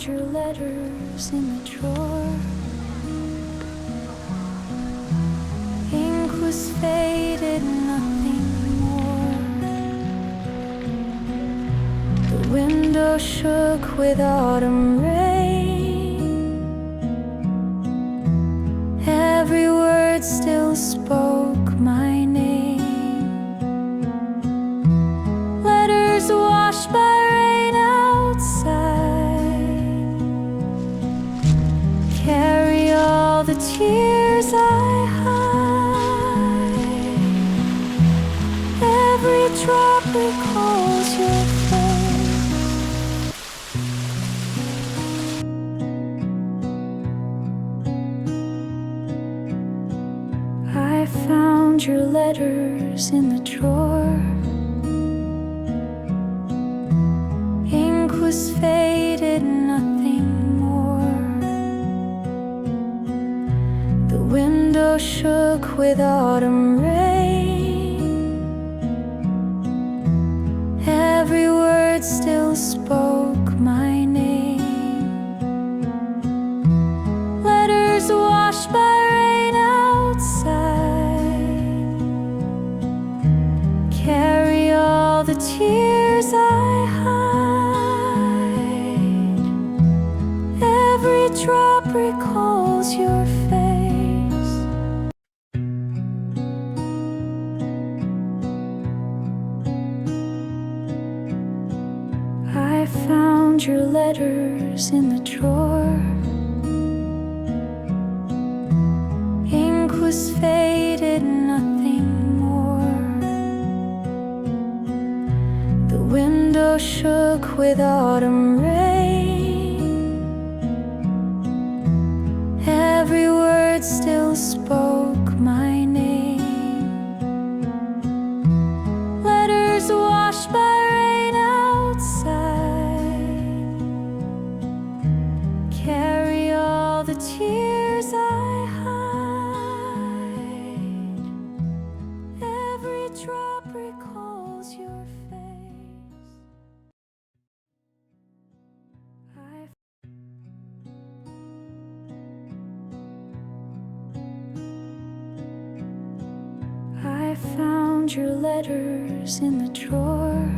your letters in the drawer. Ink was faded, nothing more. The window shook with autumn rain. Every word still spoke my name. Letters washed by rain outside carry all the tears I hide. Every drop recalls your face. I found your letters in the drawer. Ink was faded, nothing more. The window shook with autumn rain. Every word still spoke my name. Letters washed by rain outside carry all the tears I hide. Every drop recalls your face. I found your letters in the drawer. Ink was faded, nothing more. The window shook with autumn rain. Every word still spoke my name. Letters washed by rain outside carry all the tears I hide. Every drop recalls your face. I found your letters in the drawer.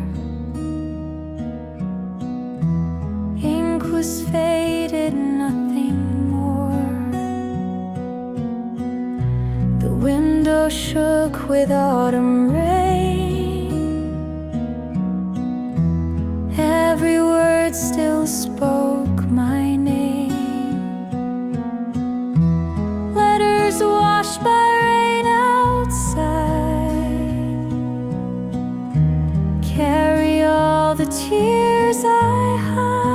Ink was faded, nothing more. The window shook with autumn rain. Every word still spoke my name. Letters washed by rain outside carry all the tears I hide.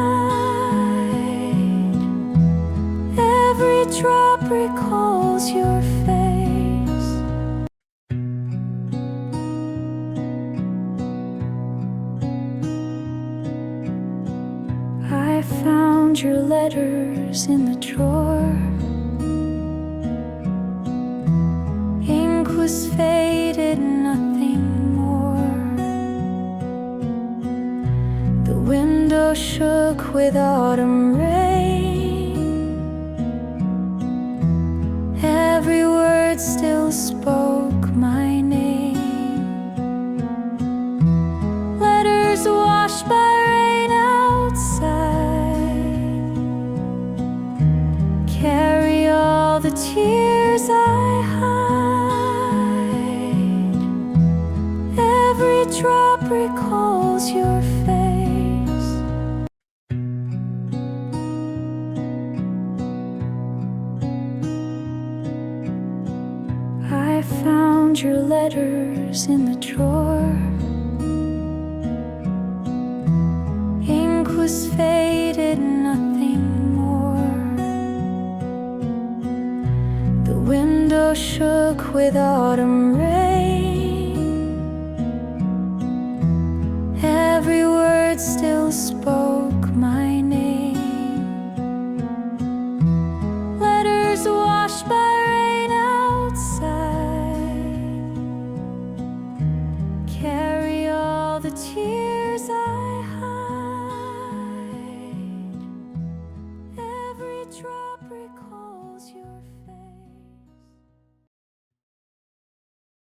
Every drop recalls your face. I found your letters in the drawer. Ink was faded, nothing more. The window shook with autumn rain. Every word still spoke my name. Letters washed by rain outside carry all the tears I hide. Every drop recalls your face. I found your letters in the drawer. Ink was faded, nothing more. The window shook with autumn rain. Every word still spoke my name. Letters washed by rain outside carry all the tears I